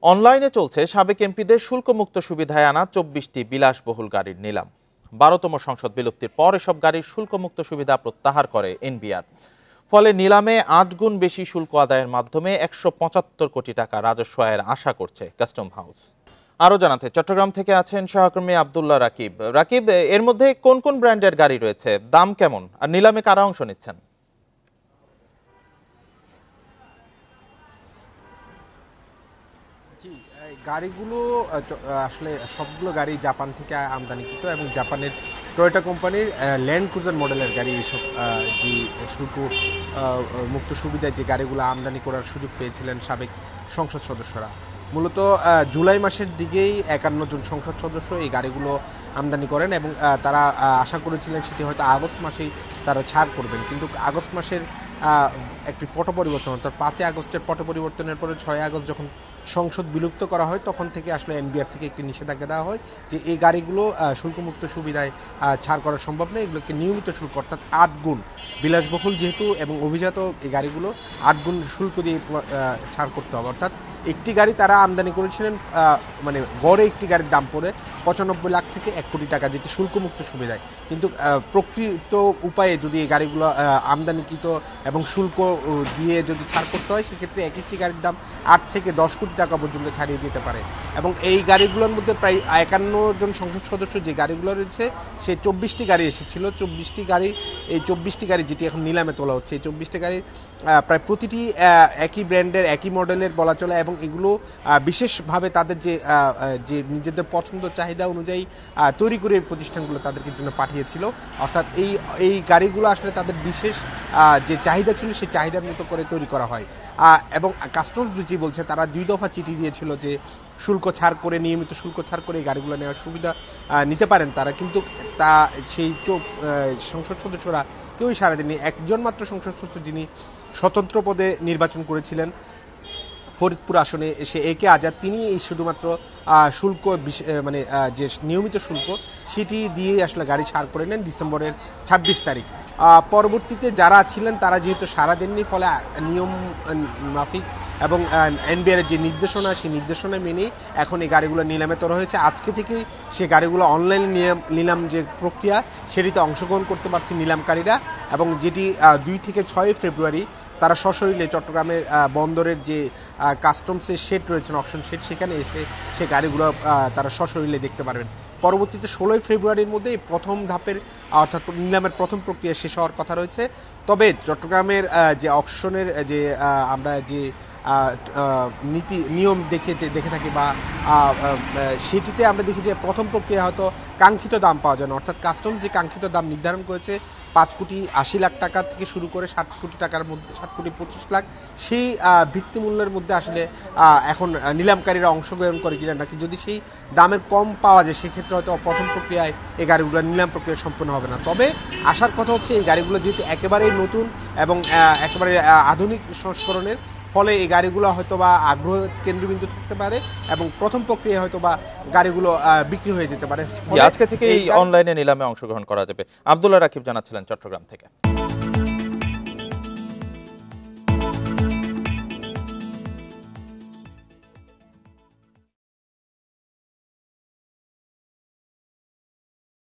অনলাইনে চলছে সাবেক এমপিদের শুল্কমুক্ত সুবিধায় আনা ২৪টি বিলাসবহুল গাড়ির নিলাম। ১২তম সংসদ বিলুপ্তির পর এসব গাড়ির শুল্কমুক্ত সুবিধা প্রত্যাহার করে এনবিআর। ফলে নিলামে ৮ গুণ বেশি শুল্ক আদায়ের মাধ্যমে ১৭৫ কোটি টাকা রাজস্ব আয়ের আশা করছে কাস্টম হাউস। আরও জানাতে চট্টগ্রাম থেকে আছেন সহকর্মী আব্দুল্লাহ রাকিব। রাকিব, এর মধ্যে কোন কোন ব্র্যান্ডের গাড়ি রয়েছে, দাম কেমন, আর নিলামে কারা অংশ নিচ্ছেন? জি, এই গাড়িগুলো আসলে সবগুলো গাড়ি জাপান থেকে আমদানিকৃত এবং জাপানের টয়োটা কোম্পানির ল্যান্ড ক্রুজার মডেলের গাড়ি। এইসব যে শুল্ক মুক্ত সুবিধায় যে গাড়িগুলো আমদানি করার সুযোগ পেয়েছিলেন সাবেক সংসদ সদস্যরা। মূলত জুলাই মাসের দিকেই ৫১ জন সংসদ সদস্য এই গাড়িগুলো আমদানি করেন এবং তারা আশা করেছিলেন সেটি হয়তো আগস্ট মাসেই তারা ছাড় করবেন, কিন্তু আগস্ট মাসের একটি পট পরিবর্তন, অর্থাৎ ৫ই আগস্টের পট পরিবর্তনের পরে ৬ আগস্ট যখন সংসদ বিলুপ্ত করা হয় তখন থেকে আসলে এনবিআর থেকে একটি নিষেধাজ্ঞা দেওয়া হয় যে এই গাড়িগুলো শুল্কমুক্ত সুবিধায় ছাড় করা সম্ভব নয়। এগুলোকে নিয়মিত শুল্ক, অর্থাৎ ৮ গুণ বিলাসবহুল যেহেতু এবং অভিজাত এই গাড়িগুলো ৮ গুণ শুল্ক দিয়ে ছাড় করতে হবে। অর্থাৎ একটি গাড়ি তারা আমদানি করেছিলেন, মানে গড়ে একটি গাড়ির দাম পড়ে ৯৫ লাখ থেকে ১ কোটি টাকা, যেটি শুল্কমুক্ত সুবিধায়। কিন্তু প্রকৃত উপায়ে যদি এই গাড়িগুলো আমদানিকৃত এবং শুল্ক দিয়ে যদি ছাড় করতে হয় সেক্ষেত্রে এক একটি গাড়ির দাম ৮ থেকে ১০ কোটি টাকা পর্যন্ত ছাড়িয়ে যেতে পারে। এবং এই গাড়িগুলোর মধ্যে প্রায় ৫১ জন সংসদ সদস্য যে গাড়িগুলো রয়েছে সে ২৪টি গাড়ি এসেছিল। ২৪টি গাড়ি, এই ২৪টি গাড়ি যেটি এখন নিলামে তোলা হচ্ছে, এই ২৪টি গাড়ির প্রায় প্রতিটি একই ব্র্যান্ডের একই মডেলের বলা চলে এবং এগুলো বিশেষভাবে তাদের যে নিজেদের পছন্দ চাহিদা অনুযায়ী তৈরি করে এই প্রতিষ্ঠানগুলো তাদেরকে জন্য পাঠিয়েছিল। অর্থাৎ এই গাড়িগুলো আসলে তাদের বিশেষ যে চাহিদা ছিল সেই চাহিদার মতো করে তৈরি করা হয়। এবং কাস্টমস যে বলছে তারা ২ দফা চিঠি দিয়েছিল যে শুল্ক ছাড় করে, নিয়মিত শুল্ক ছাড় করে এই গাড়িগুলো নেওয়ার সুবিধা নিতে পারেন তারা, কিন্তু সেই সংসদ সদস্যরা কেউই সাড়া দেননি। একজন মাত্র সংসদ সদস্য যিনি স্বতন্ত্র পদে নির্বাচন করেছিলেন ফরিদপুর আসনে, সে একে আজাদ, তিনি এই শুধুমাত্র শুল্ক মানে যে নিয়মিত শুল্ক সেটি দিয়ে আসলে গাড়ি ছাড় করে নেন ডিসেম্বরের ২৬ তারিখ। পরবর্তীতে যারা ছিলেন তারা যেহেতু সাড়া দেননি, ফলে নিয়ম মাফিক এবং এনবিআর যে নির্দেশনা সেই নির্দেশনা মেনেই এখন এই গাড়িগুলো নিলামে তোলা হয়েছে। আজকে থেকেই সে গাড়িগুলো অনলাইনে নিলাম যে প্রক্রিয়া সেটিতে অংশগ্রহণ করতে পারছে নিলামকারীরা, এবং যেটি ২ থেকে ৬ ফেব্রুয়ারি তারা সশরীরে চট্টগ্রামের বন্দরের যে কাস্টমসের শেড রয়েছে, অকশন শেড, সেখানে এসে সে গাড়িগুলো তারা সশরীরে দেখতে পারবেন। পরবর্তীতে ১৬ ফেব্রুয়ারির মধ্যে এই প্রথম ধাপের অর্থাৎ নিলামের প্রথম প্রক্রিয়া শেষ হওয়ার কথা রয়েছে। তবে চট্টগ্রামের যে অকশনের যে আমরা যে নীতি নিয়ম দেখে থাকি বা সেটিতে আমরা দেখি যে প্রথম প্রক্রিয়া হয়তো কাঙ্ক্ষিত দাম পাওয়া যায় না, অর্থাৎ কাস্টমস যে কাঙ্ক্ষিত দাম নির্ধারণ করেছে ৫,৮০,০০,০০০ টাকা থেকে শুরু করে ৭ কোটি টাকার মধ্যে ৭,২৫,০০,০০০, সেই ভিত্তিমূল্যের মধ্যে আসলে এখন নিলামকারীরা অংশগ্রহণ করে কিনা নাকি, যদি সেই দামের কম পাওয়া যায় সেক্ষেত্রে হয়তো প্রথম প্রক্রিয়ায় এই গাড়িগুলো নিলাম প্রক্রিয়া সম্পন্ন হবে না। তবে আসার কথা হচ্ছে এই গাড়িগুলো যেহেতু একেবারেই নতুন এবং একেবারে আধুনিক সংস্করণের, ফলে এই গাড়িগুলো হয়তো বা আগ্রহ কেন্দ্রবিন্দু থাকতে পারে এবং প্রথম প্রক্রিয়ায় হয়তো বা গাড়িগুলো বিক্রি হয়ে যেতে পারে। আজকে থেকে এই অনলাইনে নিলামে অংশগ্রহণ করা যাবে। আব্দুল্লাহ রাকিব জানাচ্ছিলেন চট্টগ্রাম থেকে।